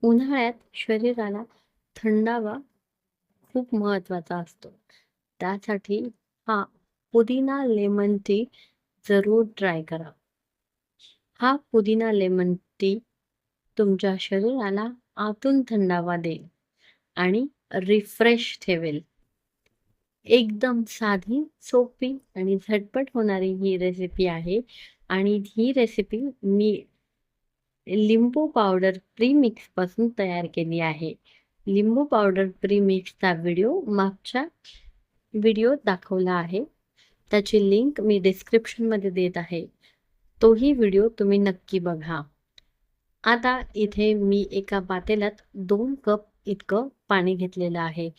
उन्हाळ्यात शरीराला थंडावा खूप महत्त्वाचा असतो. त्यासाठी हा पुदिना लेमन टी जरूर ट्राय करा. हा पुदिना लेमन टी तुमच्या शरीराला आतून थंडावा देईल आणि रिफ्रेश ठेवेल. एकदम साधी, सोपी आणि झटपट होणारी ही रेसिपी आहे आणि ही रेसिपी मी लिंबू पावडर प्रीमिक्सपासून तयार केली आहे. लिंबू पावडर प्रीमिक्सचा व्हिडिओ मागच्या व्हिडिओत दाखवला आहे. त्याची लिंक मी डिस्क्रिप्शनमध्ये देत आहे. तोही व्हिडिओ तुम्ही नक्की बघा. आता इथे मी एका पातेल्यात 2 कप इतकं पाणी घेतलेलं आहे.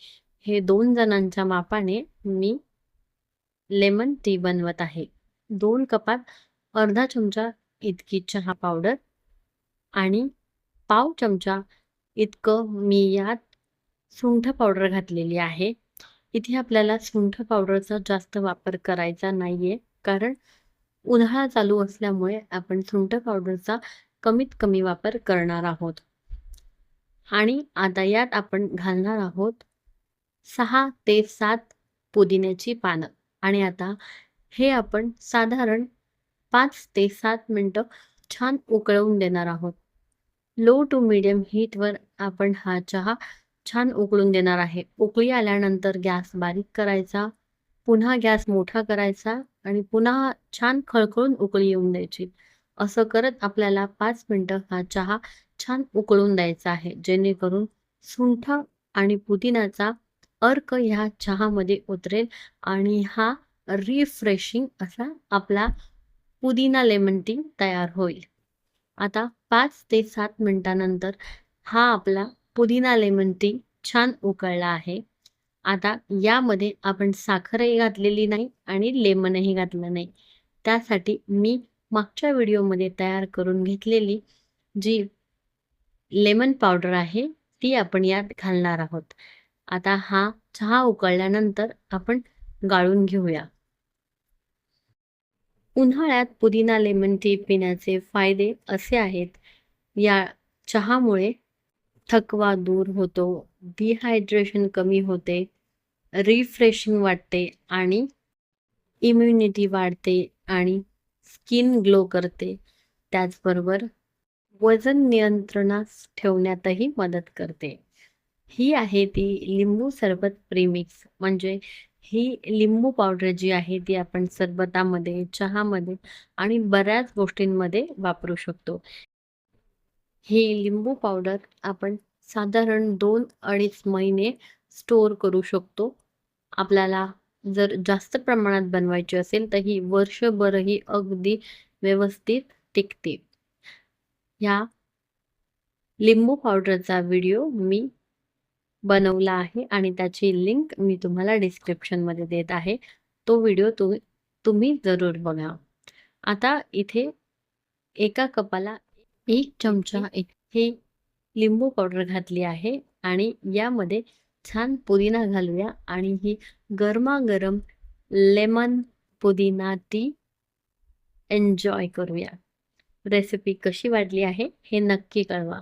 हे 2 जणांच्या मापाने मी लेमन टी बनवत आहे. 2 कपात अर्धा चमचा इतकी चहा पावडर आणि पाव चमचा इतकं मी यात सुंठ पावडर घातलेली आहे. इथे आपल्याला सुंठ पावडरचा जास्त वापर करायचा नाहीये, कारण उन्हाळा चालू असल्यामुळे आपण सुंठ पावडरचा कमीत कमी वापर करणार आहोत. आणि आता यात आपण घालणार आहोत 6 ते 7 पुदिन्याची पानं आणि आता हे आपण साधारण 5 ते 7 मिनिटं छान उकळवून देणार आहोत. लो टू मीडियम हीटवर आपण हा चहा छान उकळून देणार आहे. उकळी आल्यानंतर गॅस बारीक करायचा, पुन्हा गॅस मोठा करायचा आणि पुन्हा छान खळखळून उकळी येऊन द्यायची. असं करत आपल्याला 5 मिनिटं हा चहा छान उकळून द्यायचा आहे, जेणेकरून सुंठ आणि पुदिन्याचा अर्क ह्या चहामध्ये उतरेल आणि हा रिफ्रेशिंग असा आपला पुदिना लेमन टी तयार होईल. आता 5 ते 7 मिनिटानंतर हा आपला पुदिना लेमन टी छान उकळला आहे. आता यामध्ये आपण साखरही घातलेली नाही आणि लेमनही घातलं नाही. त्यासाठी मी मागच्या व्हिडिओमध्ये तयार करून घेतलेली जी लेमन पावडर आहे, ती आपण यात घालणार आहोत. आता हा चहा उकळल्यानंतर आपण गाळून घेऊया. उन्हाळ्यात पुदिना लेमन टी पिण्याचे फायदे असे आहेत. या चहामुळे थकवा दूर होतो, डिहायड्रेशन कमी होते, रिफ्रेशिंग वाटते आणि इम्युनिटी वाढते आणि स्किन ग्लो करते. त्याचबरोबर वजन नियंत्रणास ठेवण्यातही मदत करते. ही आहे ती लिंबू सरबत प्रीमिक्स. म्हणजे ही लिंबू पावडर जी आहे ती आपण सरबतामध्ये, चहामध्ये आणि बऱ्याच गोष्टींमध्ये वापरू शकतो. ही लिंबू पावडर आपण साधारण 2-2.5 महिने स्टोअर करू शकतो. आपल्याला जर जास्त प्रमाणात बनवायची असेल तर ही वर्षभरही अगदी व्यवस्थित टिकते. ह्या लिंबू पावडरचा व्हिडिओ मी बनवला आहे आणि त्याची लिंक मी तुम्हाला डिस्क्रिप्शनमध्ये देत आहे. तो व्हिडिओ तुम्ही जरूर बघा. आता इथे एका कपाला 1 चमचा इतकी लिंबू पावडर घातली आहे आणि यामध्ये छान पुदिना घालूया आणि ही गरमागरम लेमन पुदिना टी एन्जॉय करूया. रेसिपी कशी वाटली आहे हे नक्की कळवा.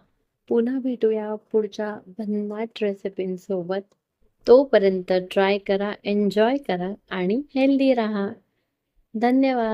पुन्हा भेटूया पुढच्या भन्नाट रेसिपींसोबत. तोपर्यंत ट्राय करा, एन्जॉय करा आणि हेल्दी राहा. धन्यवाद.